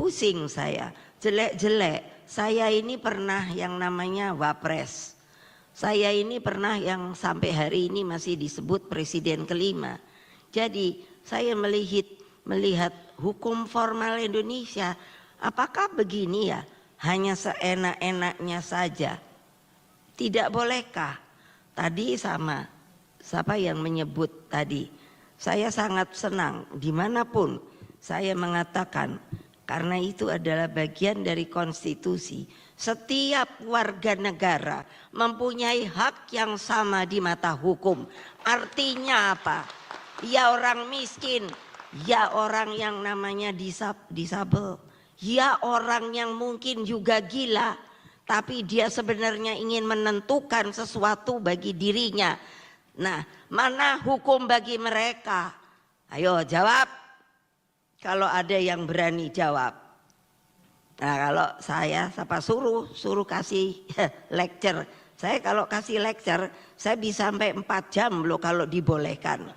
pusing saya, jelek-jelek. Saya ini pernah yang namanya wapres. Saya ini pernah yang sampai hari ini masih disebut presiden kelima. Jadi saya melihat hukum formal Indonesia, apakah begini ya? Hanya seenak-enaknya saja. Tidak bolehkah? Tadi sama siapa yang menyebut tadi, saya sangat senang dimanapun saya mengatakan, karena itu adalah bagian dari konstitusi. Setiap warga negara mempunyai hak yang sama di mata hukum. Artinya apa? Ya orang miskin, ya orang yang namanya disabel, ya orang yang mungkin juga gila, tapi dia sebenarnya ingin menentukan sesuatu bagi dirinya. Nah, mana hukum bagi mereka? Ayo jawab. Kalau ada yang berani jawab. Nah, kalau saya suruh kasih lecture. Saya kalau kasih lecture, saya bisa sampai 4 jam loh kalau dibolehkan.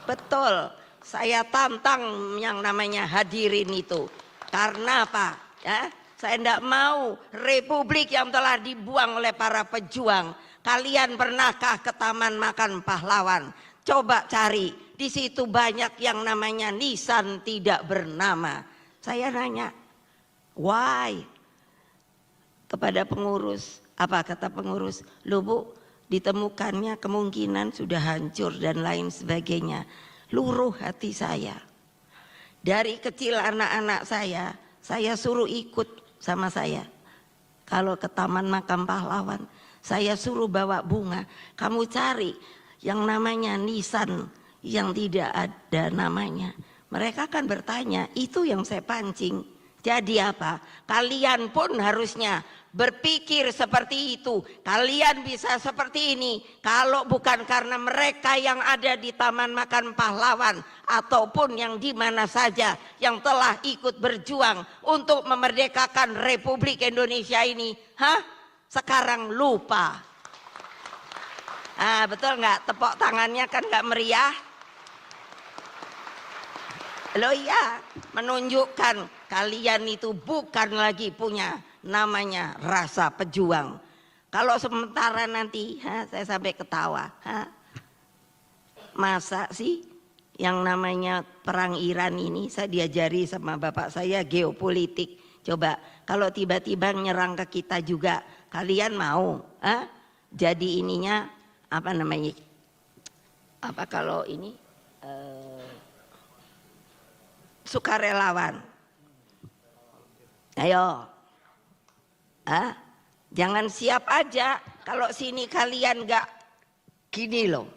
Betul, saya tantang yang namanya hadirin itu. Karena apa? Ya, saya tidak mau republik yang telah dibuang oleh para pejuang. Kalian pernahkah ke Taman Makan Pahlawan? Coba cari, di situ banyak yang namanya nisan tidak bernama. Saya nanya, why? Kepada pengurus, apa kata pengurus? Loh Bu, ditemukannya kemungkinan sudah hancur dan lain sebagainya. Luruh hati saya. Dari kecil anak-anak saya suruh ikut sama saya. Kalau ke Taman Makam Pahlawan, saya suruh bawa bunga. Kamu cari yang namanya nisan yang tidak ada namanya. Mereka akan bertanya, itu yang saya pancing. Jadi apa? Kalian pun harusnya berpikir seperti itu. Kalian bisa seperti ini kalau bukan karena mereka yang ada di Taman Makan Pahlawan ataupun yang di mana saja yang telah ikut berjuang untuk memerdekakan Republik Indonesia ini. Sekarang lupa. Betul nggak? Tepuk tangannya kan nggak meriah. Loh iya, menunjukkan kalian itu bukan lagi punya namanya rasa pejuang. Kalau sementara nanti, saya sampai ketawa. Masa sih yang namanya perang Iran ini, saya diajari sama bapak saya geopolitik. Coba kalau tiba-tiba nyerang ke kita juga, kalian mau? Jadi ininya apa namanya? Apa kalau ini sukarelawan? Ayo, jangan siap aja. Kalau sini kalian nggak gini loh.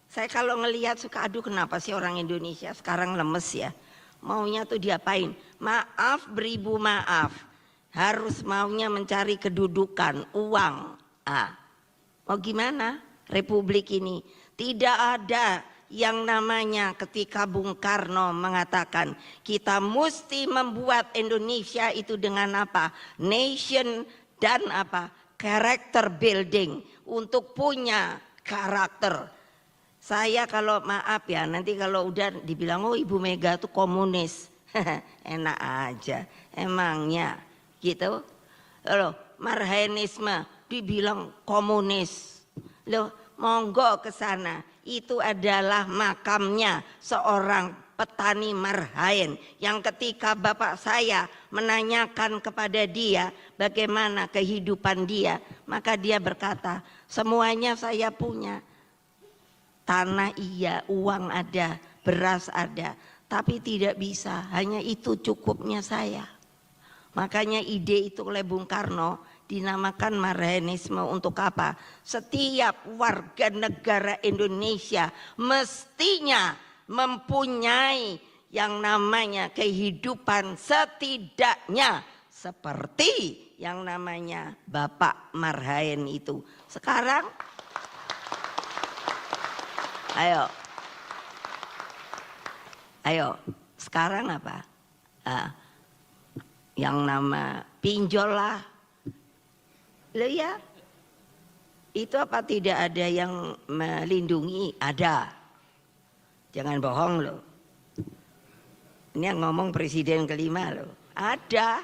Saya kalau ngelihat suka aduh kenapa sih orang Indonesia sekarang lemes ya. Maunya tuh diapain? Maaf beribu maaf. Harus maunya mencari kedudukan, uang. Mau gimana? Republik ini tidak ada yang namanya ketika Bung Karno mengatakan kita mesti membuat Indonesia itu dengan apa? Nation dan apa? Character building, untuk punya karakter. Saya kalau maaf ya, nanti kalau udah dibilang oh Ibu Mega tuh komunis. Enak aja emangnya gitu. Loh, marhaenisme dibilang komunis. Loh, monggo ke sana. Itu adalah makamnya seorang petani Marhaen yang ketika bapak saya menanyakan kepada dia bagaimana kehidupan dia, maka dia berkata, semuanya saya punya. Tanah iya, uang ada, beras ada, tapi tidak bisa, hanya itu cukupnya saya. Makanya ide itu oleh Bung Karno dinamakan marhaenisme. Untuk apa? Setiap warga negara Indonesia mestinya mempunyai yang namanya kehidupan setidaknya seperti yang namanya Bapak Marhaen itu. Sekarang ayo sekarang apa? Yang nama pinjol lah. Loh ya, itu apa tidak ada yang melindungi? Ada. Jangan bohong loh. Ini yang ngomong presiden kelima loh. Ada.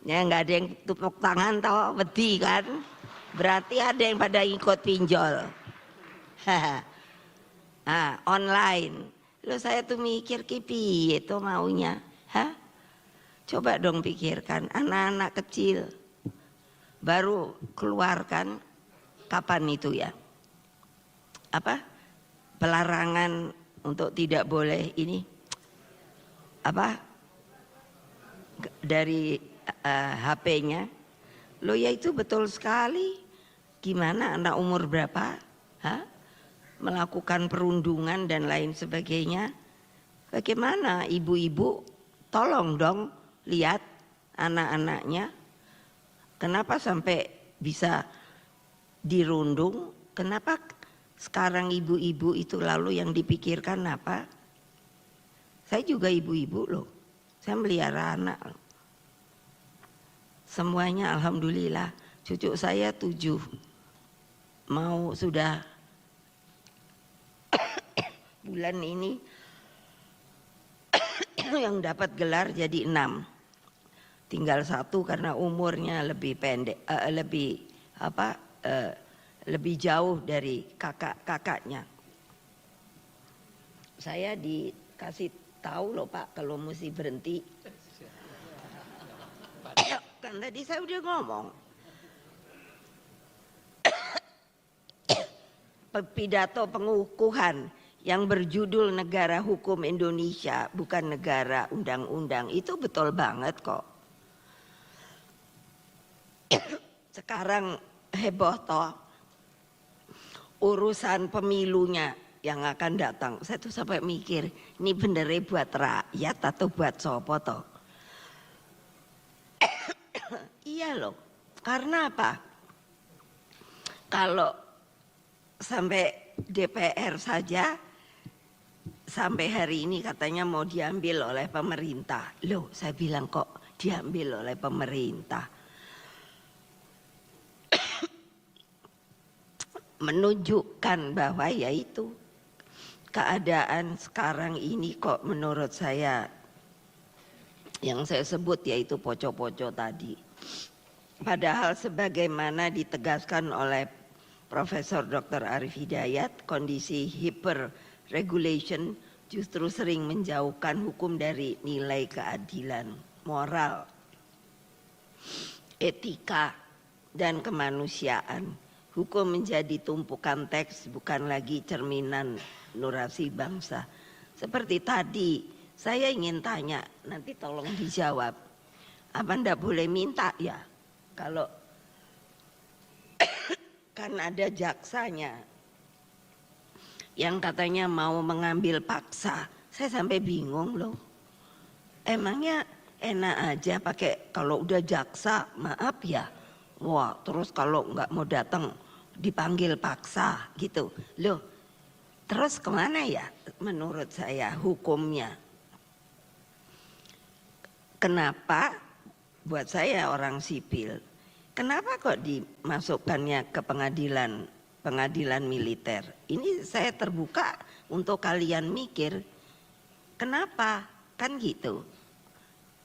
Ya nggak ada yang tepuk tangan toh, wedi kan. Berarti ada yang pada ikut pinjol. Online. Lo saya tuh mikir kipi itu maunya. Coba dong pikirkan, anak-anak kecil baru keluarkan kapan itu ya? Apa? Pelarangan untuk tidak boleh ini apa? Dari HP-nya. Lo ya itu betul sekali. Gimana anak umur berapa? Melakukan perundungan dan lain sebagainya. Bagaimana ibu-ibu? Tolong dong lihat anak-anaknya. Kenapa sampai bisa dirundung? Kenapa sekarang ibu-ibu itu lalu yang dipikirkan apa? Saya juga ibu-ibu loh. Saya melihara anak. Semuanya alhamdulillah. Cucu saya 7. Mau sudah bulan ini yang dapat gelar jadi 6. Tinggal 1 karena umurnya lebih pendek, lebih jauh dari kakaknya. Saya dikasih tahu loh Pak kalau mesti berhenti. Kan tadi saya udah ngomong. Pidato pengukuhan yang berjudul Negara Hukum Indonesia bukan negara undang-undang itu betul banget kok. Sekarang heboh toh urusan pemilunya yang akan datang. Saya tuh sampai mikir ini benernya buat rakyat atau buat sopo toh? Iya loh, karena apa? Kalau sampai DPR saja sampai hari ini katanya mau diambil oleh pemerintah. Loh, saya bilang kok diambil oleh pemerintah? Menunjukkan bahwa yaitu keadaan sekarang ini kok menurut saya yang saya sebut yaitu poco-poco tadi. Padahal sebagaimana ditegaskan oleh Profesor Dr. Arif Hidayat, kondisi hyper regulation justru sering menjauhkan hukum dari nilai keadilan, moral, etika, dan kemanusiaan. Hukum menjadi tumpukan teks bukan lagi cerminan nurasi bangsa. Seperti tadi, saya ingin tanya, nanti tolong dijawab. Apa ndak boleh minta ya? Kalau kan ada jaksanya yang katanya mau mengambil paksa. Saya sampai bingung loh. Emangnya enak aja pakai kalau udah jaksa, maaf ya. Wah, terus kalau nggak mau datang dipanggil paksa gitu. Loh, terus kemana ya menurut saya hukumnya? Kenapa buat saya orang sipil, kenapa kok dimasukkannya ke pengadilan militer? Ini saya terbuka untuk kalian mikir, kenapa? Kan gitu.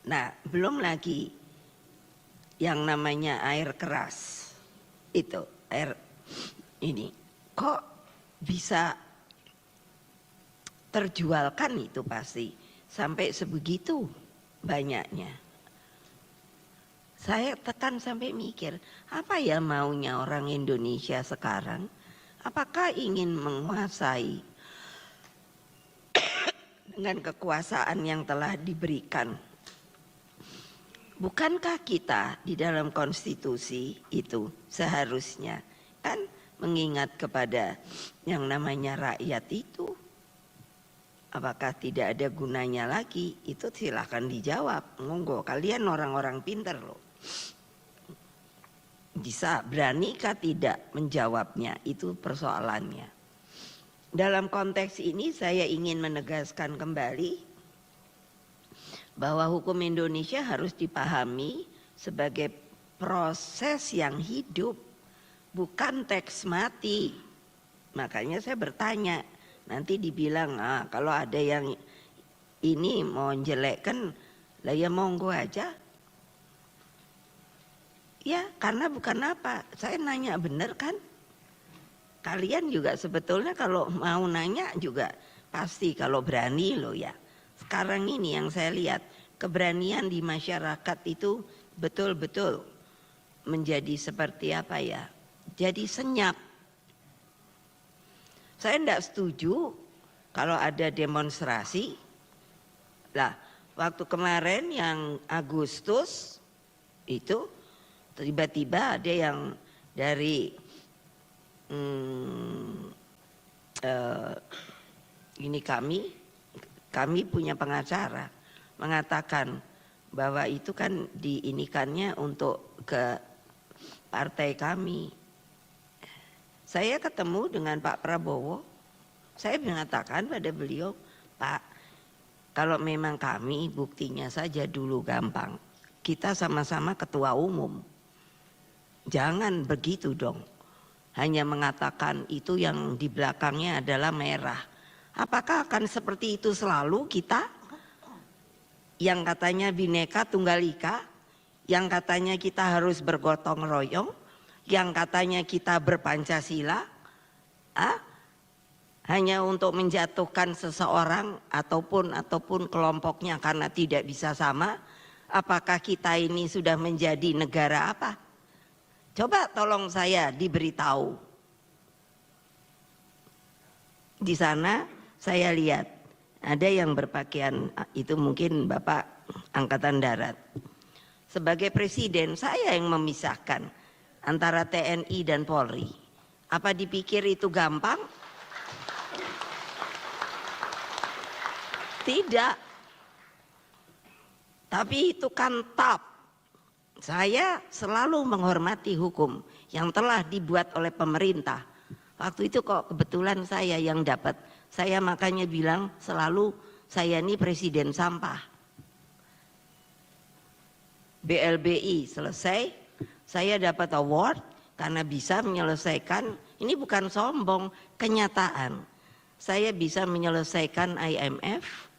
Nah, belum lagi yang namanya air keras. Itu, air ini. Kok bisa terjualkan itu pasti sampai sebegitu banyaknya. Saya tekan sampai mikir, apa ya maunya orang Indonesia sekarang? Apakah ingin menguasai dengan kekuasaan yang telah diberikan? Bukankah kita di dalam konstitusi itu seharusnya kan mengingat kepada yang namanya rakyat itu? Apakah tidak ada gunanya lagi? Itu silakan dijawab. Monggo, kalian orang-orang pintar loh. Bisa beranikah tidak menjawabnya? Itu persoalannya. Dalam konteks ini saya ingin menegaskan kembali bahwa hukum Indonesia harus dipahami sebagai proses yang hidup, bukan teks mati. Makanya saya bertanya, nanti dibilang kalau ada yang ini mau jelekkan Lah ya monggo aja. Ya karena bukan apa, saya nanya bener kan. Kalian juga sebetulnya kalau mau nanya juga pasti kalau berani loh ya. Sekarang ini yang saya lihat keberanian di masyarakat itu betul-betul menjadi seperti apa ya. Jadi senyap. Saya enggak setuju kalau ada demonstrasi. Lah waktu kemarin yang Agustus itu tiba-tiba ada yang dari ini kami punya pengacara mengatakan bahwa itu kan diinikannya untuk ke partai kami. Saya ketemu dengan Pak Prabowo, saya mengatakan pada beliau, Pak, kalau memang kami buktinya saja dulu gampang, kita sama-sama ketua umum. Jangan begitu dong. Hanya mengatakan itu yang di belakangnya adalah merah. Apakah akan seperti itu selalu kita? Yang katanya Bhinneka Tunggal Ika, yang katanya kita harus bergotong royong, yang katanya kita berpancasila, hanya untuk menjatuhkan seseorang ataupun kelompoknya karena tidak bisa sama. Apakah kita ini sudah menjadi negara apa? Coba tolong saya diberitahu. Di sana saya lihat ada yang berpakaian itu mungkin Bapak Angkatan Darat. Sebagai presiden saya yang memisahkan antara TNI dan Polri. Apa dipikir itu gampang? Tidak. Tapi itu kan TAP. Saya selalu menghormati hukum yang telah dibuat oleh pemerintah. Waktu itu kok kebetulan saya yang dapat. Saya makanya bilang selalu saya ini presiden sampah. BLBI selesai, saya dapat award karena bisa menyelesaikan, ini bukan sombong, kenyataan. Saya bisa menyelesaikan IMF,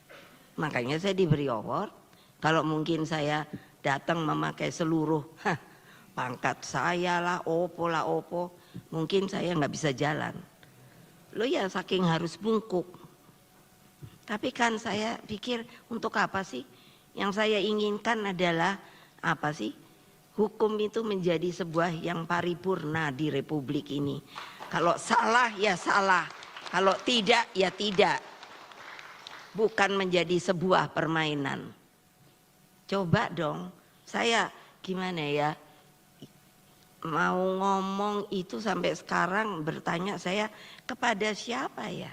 makanya saya diberi award. Kalau mungkin saya datang memakai seluruh pangkat saya lah, opo, mungkin saya nggak bisa jalan. Lo ya saking harus bungkuk. Tapi kan saya pikir untuk apa sih? Yang saya inginkan adalah apa sih? Hukum itu menjadi sebuah yang paripurna di Republik ini. Kalau salah ya salah, kalau tidak ya tidak. Bukan menjadi sebuah permainan. Coba dong, saya gimana ya, mau ngomong itu sampai sekarang bertanya saya kepada siapa ya?